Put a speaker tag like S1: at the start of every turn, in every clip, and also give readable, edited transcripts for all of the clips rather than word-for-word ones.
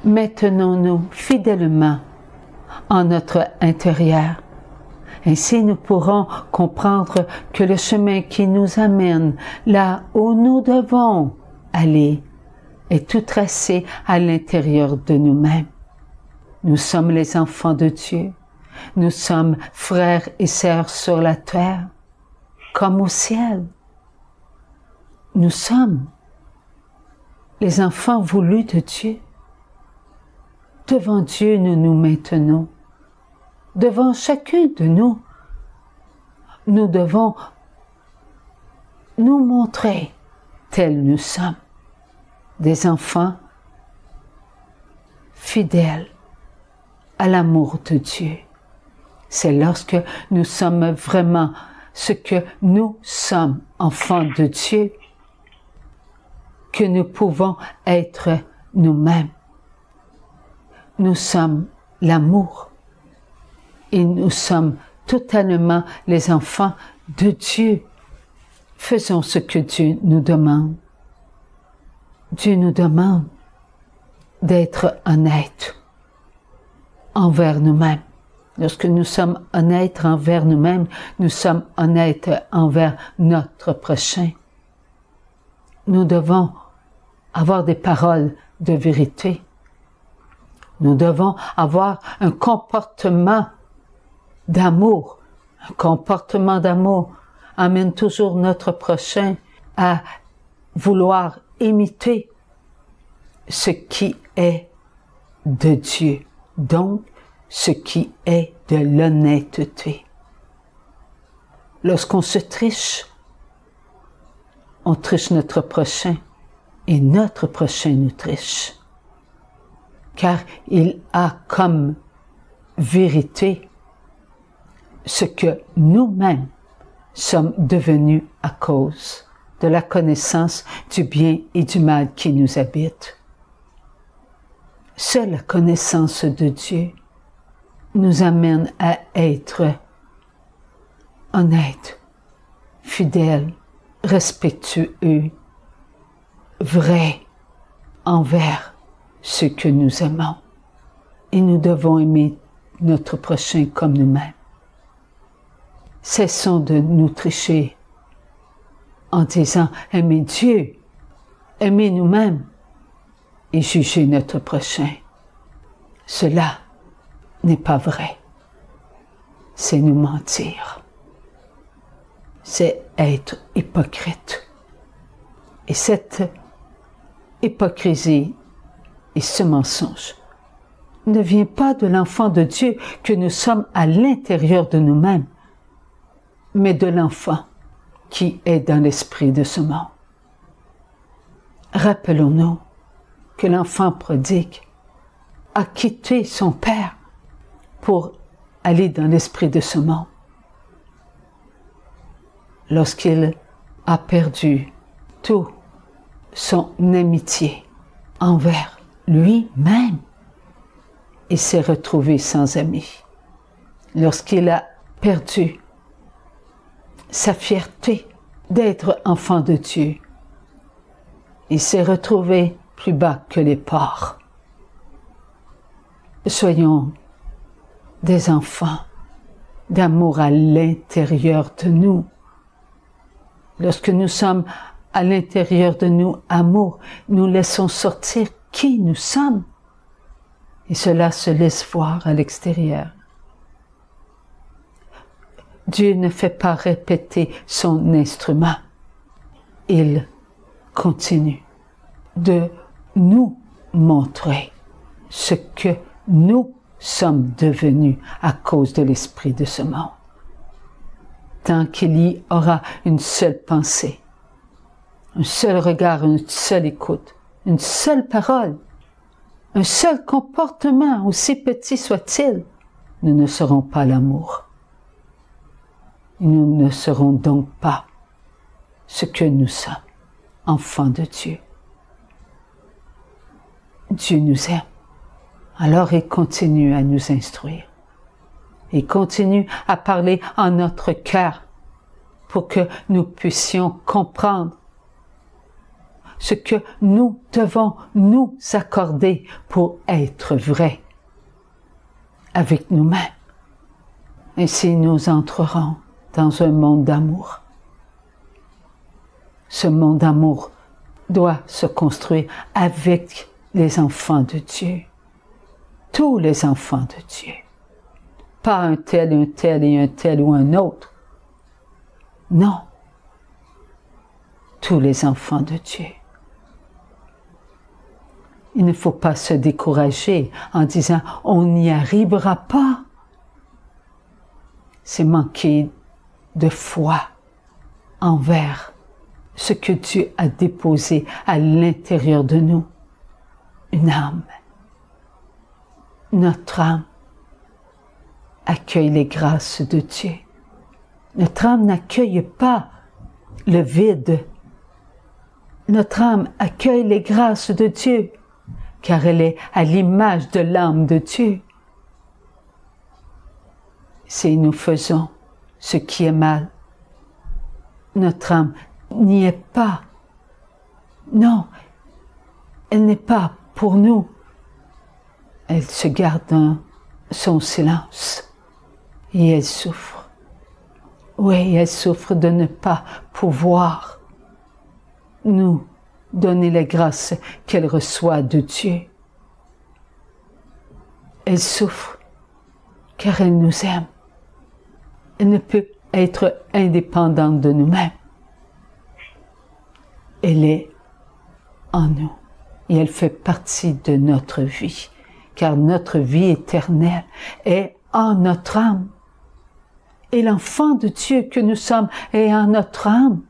S1: maintenons-nous fidèlement en notre intérieur. Ainsi, nous pourrons comprendre que le chemin qui nous amène là où nous devons aller est tout tracé à l'intérieur de nous-mêmes. Nous sommes les enfants de Dieu. Nous sommes frères et sœurs sur la terre, comme au ciel. Nous sommes les enfants voulus de Dieu. Devant Dieu, nous nous maintenons. Devant chacun de nous, nous devons nous montrer tels nous sommes, des enfants fidèles à l'amour de Dieu. C'est lorsque nous sommes vraiment ce que nous sommes, enfants de Dieu, que nous pouvons être nous-mêmes. Nous sommes l'amour et nous sommes totalement les enfants de Dieu. Faisons ce que Dieu nous demande. Dieu nous demande d'être honnêtes envers nous-mêmes. Lorsque nous sommes honnêtes envers nous-mêmes, nous sommes honnêtes envers notre prochain. Nous devons avoir des paroles de vérité. Nous devons avoir un comportement d'amour. Un comportement d'amour amène toujours notre prochain à vouloir imiter ce qui est de Dieu. Donc, ce qui est de l'honnêteté. Lorsqu'on se triche, on triche notre prochain et notre prochain nous triche. Car il a comme vérité ce que nous-mêmes sommes devenus à cause de la connaissance du bien et du mal qui nous habite. Seule la connaissance de Dieu nous amène à être honnêtes, fidèles, respectueux, vrais envers ceux que nous aimons. Et nous devons aimer notre prochain comme nous-mêmes. Cessons de nous tricher en disant « aimer Dieu, aimer nous-mêmes et juger notre prochain ». Cela n'est pas vrai. C'est nous mentir. C'est être hypocrite. Et cette hypocrisie et ce mensonge ne vient pas de l'enfant de Dieu que nous sommes à l'intérieur de nous-mêmes, mais de l'enfant qui est dans l'esprit de ce monde. Rappelons-nous que l'enfant prodigue a quitté son père pour aller dans l'esprit de ce monde. Lorsqu'il a perdu toute son amitié envers lui-même, il s'est retrouvé sans amis. Lorsqu'il a perdu sa fierté d'être enfant de Dieu, il s'est retrouvé plus bas que les porcs. Soyons des enfants d'amour à l'intérieur de nous. Lorsque nous sommes à l'intérieur de nous, amour, nous laissons sortir qui nous sommes. Et cela se laisse voir à l'extérieur. Dieu ne fait pas répéter son instrument. Il continue de nous montrer ce que nous sommes devenus à cause de l'esprit de ce monde. Tant qu'il y aura une seule pensée, un seul regard, une seule écoute, une seule parole, un seul comportement, aussi petit soit-il, nous ne serons pas l'amour. Nous ne serons donc pas ce que nous sommes, enfants de Dieu. Dieu nous aime. Alors il continue à nous instruire. Il continue à parler en notre cœur pour que nous puissions comprendre ce que nous devons nous accorder pour être vrais avec nous-mêmes. Ainsi, nous entrerons dans un monde d'amour. Ce monde d'amour doit se construire avec les enfants de Dieu. Tous les enfants de Dieu. Pas un tel et un tel ou un autre. Non. Tous les enfants de Dieu. Il ne faut pas se décourager en disant « on n'y arrivera pas ». C'est manquer de foi envers ce que Dieu a déposé à l'intérieur de nous. Une âme. Notre âme accueille les grâces de Dieu. Notre âme n'accueille pas le vide. Notre âme accueille les grâces de Dieu, car elle est à l'image de l'âme de Dieu. Si nous faisons ce qui est mal, notre âme n'y est pas. Non, elle n'est pas pour nous. Elle se garde dans son silence et elle souffre. Oui, elle souffre de ne pas pouvoir nous donner les grâces qu'elle reçoit de Dieu. Elle souffre car elle nous aime. Elle ne peut être indépendante de nous-mêmes. Elle est en nous et elle fait partie de notre vie, car notre vie éternelle est en notre âme. Et l'enfant de Dieu que nous sommes est en notre âme.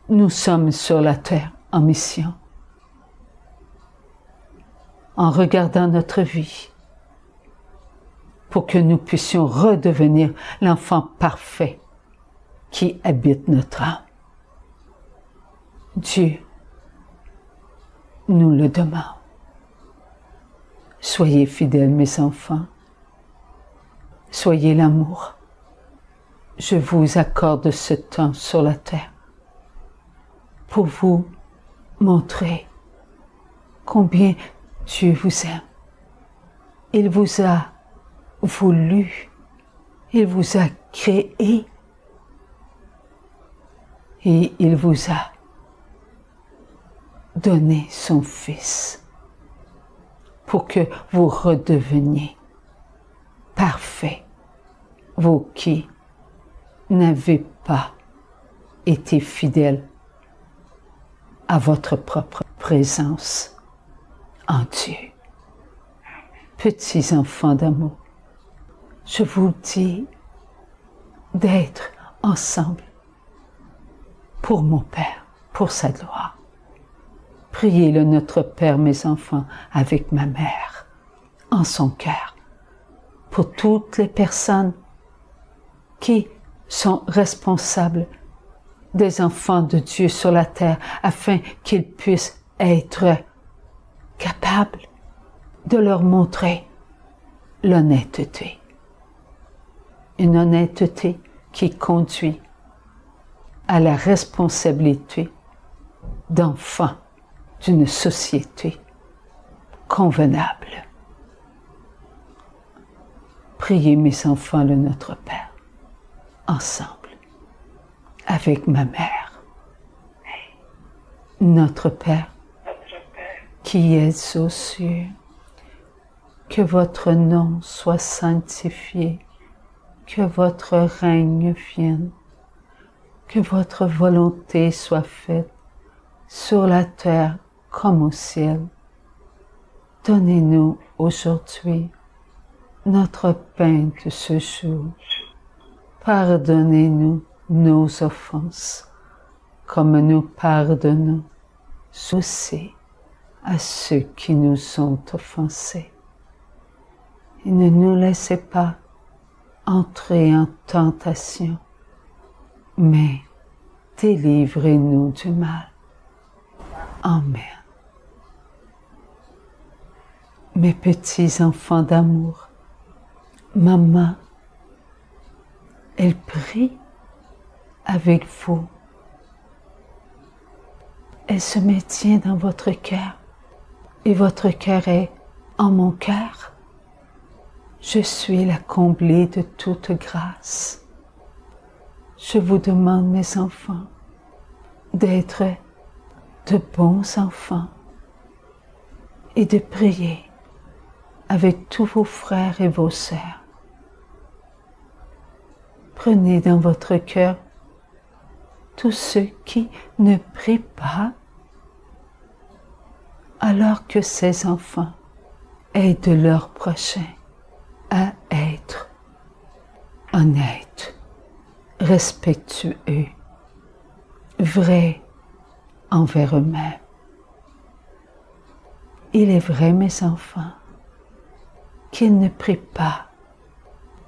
S1: Nous sommes sur la terre en mission. En regardant notre vie, pour que nous puissions redevenir l'enfant parfait qui habite notre âme. Dieu nous le demande. Soyez fidèles, mes enfants. Soyez l'amour. Je vous accorde ce temps sur la terre pour vous montrer combien Dieu vous aime. Il vous a voulu, il vous a créé et il vous a donné son Fils pour que vous redeveniez parfait, vous qui n'avez pas été fidèles à votre propre présence en Dieu. Petits enfants d'amour, je vous dis d'être ensemble pour mon Père, pour sa gloire. Priez le Notre Père, mes enfants, avec ma mère, en son cœur, pour toutes les personnes qui sont responsables des enfants de Dieu sur la terre, afin qu'ils puissent être capables de leur montrer l'honnêteté. Une honnêteté qui conduit à la responsabilité d'enfants d'une société convenable. Priez, mes enfants, le Notre Père, ensemble, avec ma mère. Notre Père, qui es aux cieux, que votre nom soit sanctifié, que votre règne vienne, que votre volonté soit faite sur la terre comme au ciel. Donnez-nous aujourd'hui notre pain de ce jour. Pardonnez-nous nos offenses, comme nous pardonnons aussi à ceux qui nous ont offensés. Et ne nous laissez pas entrer en tentation, mais délivrez-nous du mal. Amen. Mes petits enfants d'amour, maman, elle prie avec vous elle se maintient dans votre cœur et votre cœur est en mon cœur. Je suis la comblée de toute grâce. Je vous demande, mes enfants, d'être de bons enfants et de prier avec tous vos frères et vos sœurs. Prenez dans votre cœur tous ceux qui ne prient pas, alors que ces enfants aident leur prochain à être honnête, respectueux, vrai envers eux-mêmes. Il est vrai, mes enfants, qu'ils ne prient pas,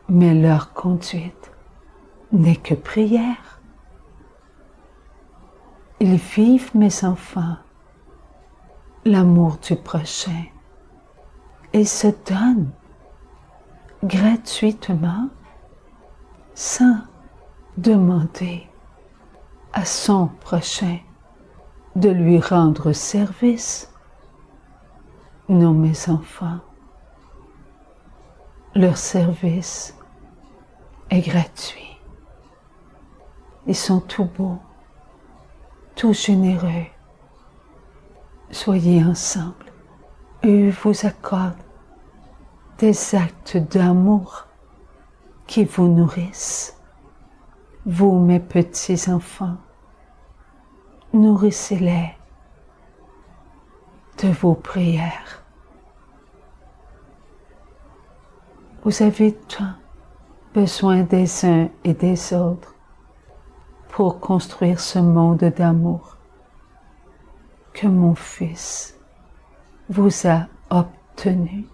S1: mais leur conduite n'est que prière. Ils vivent, mes enfants, l'amour du prochain et se donnent gratuitement sans demander à son prochain de lui rendre service. Non, mes enfants, leur service est gratuit. Ils sont tout beaux, tout généreux. Soyez ensemble et ils vous accordent des actes d'amour qui vous nourrissent. Vous, mes petits enfants, nourrissez-les de vos prières. Vous avez tant besoin des uns et des autres pour construire ce monde d'amour que mon Fils vous a obtenu.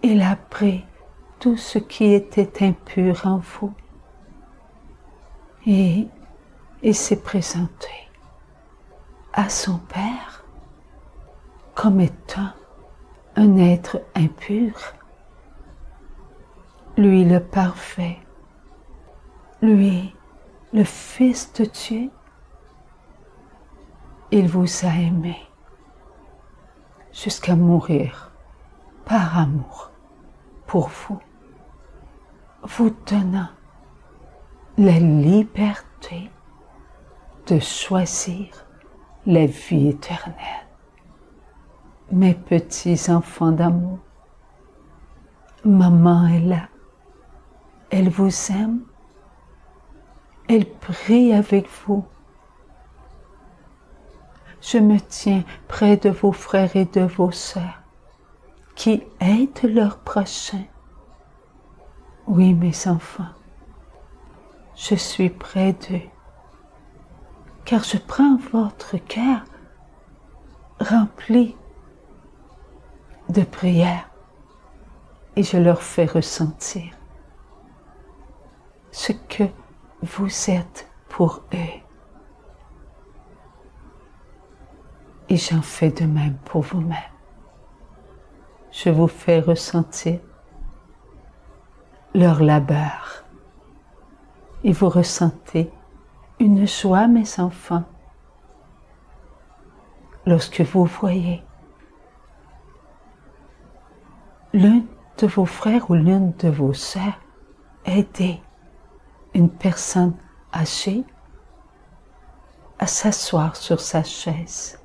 S1: Il a pris tout ce qui était impur en vous et il s'est présenté à son Père comme étant un être impur. Lui le parfait, lui le Fils de Dieu, il vous a aimé jusqu'à mourir par amour pour vous, vous donnant la liberté de choisir la vie éternelle. Mes petits enfants d'amour, maman est là, elle vous aime, elle prie avec vous. Je me tiens près de vos frères et de vos sœurs qui aident leurs prochains. Oui, mes enfants, je suis près d'eux, car je prends votre cœur rempli de prières et je leur fais ressentir ce que vous êtes pour eux. Et j'en fais de même pour vous-même. Je vous fais ressentir leur labeur. Et vous ressentez une joie, mes enfants, lorsque vous voyez l'un de vos frères ou l'une de vos sœurs aider une personne âgée à s'asseoir sur sa chaise.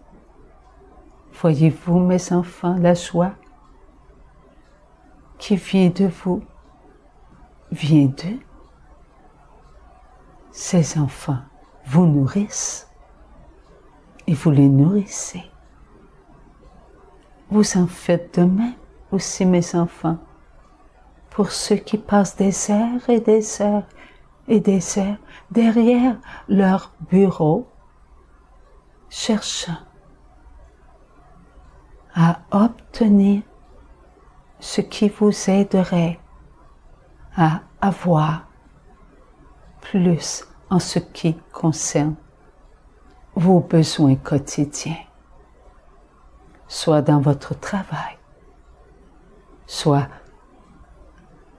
S1: Voyez-vous, mes enfants, la joie qui vient de vous, vient d'eux. Ces enfants vous nourrissent et vous les nourrissez. Vous en faites de même aussi, mes enfants, pour ceux qui passent des heures et des heures et des heures derrière leur bureau, cherchant à obtenir ce qui vous aiderait à avoir plus en ce qui concerne vos besoins quotidiens, soit dans votre travail, soit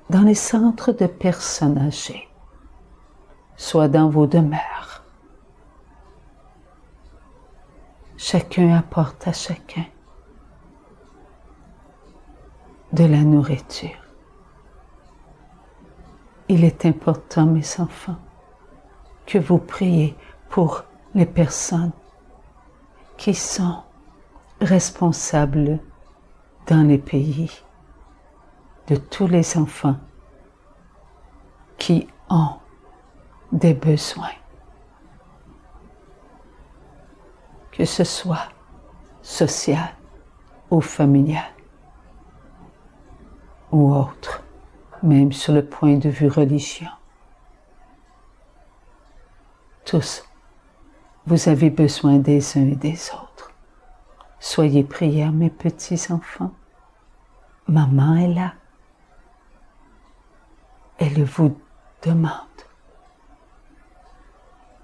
S1: dans les centres de personnes âgées, soit dans vos demeures. chacun apporte à chacun de la nourriture. Il est important, mes enfants, que vous priez pour les personnes qui sont responsables dans les pays de tous les enfants qui ont des besoins, que ce soit social ou familial ou autre, même sur le point de vue religion. Tous, vous avez besoin des uns et des autres. Soyez priés, mes petits enfants. Maman est là. Elle vous demande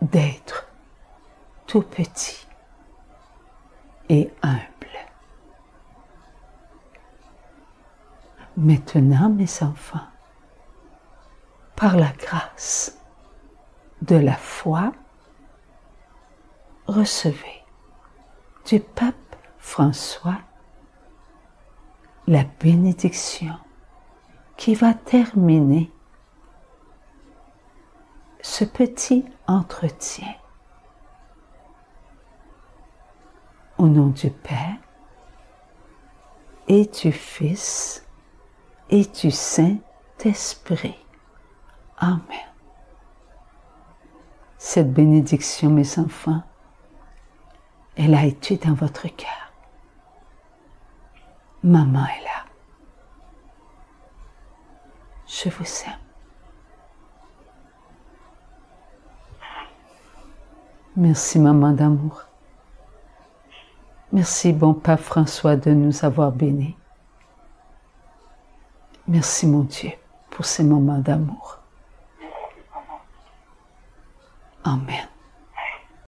S1: d'être tout petit et humble. Maintenant, mes enfants, par la grâce de la foi, recevez du pape François la bénédiction qui va terminer ce petit entretien. Au nom du Père et du Fils et du Saint-Esprit. Amen. Cette bénédiction, mes enfants, elle a été dans votre cœur. Maman est là. Je vous aime. Merci, maman d'amour. Merci, bon Pape François, de nous avoir bénis. Merci, mon Dieu, pour ces moments d'amour. Amen.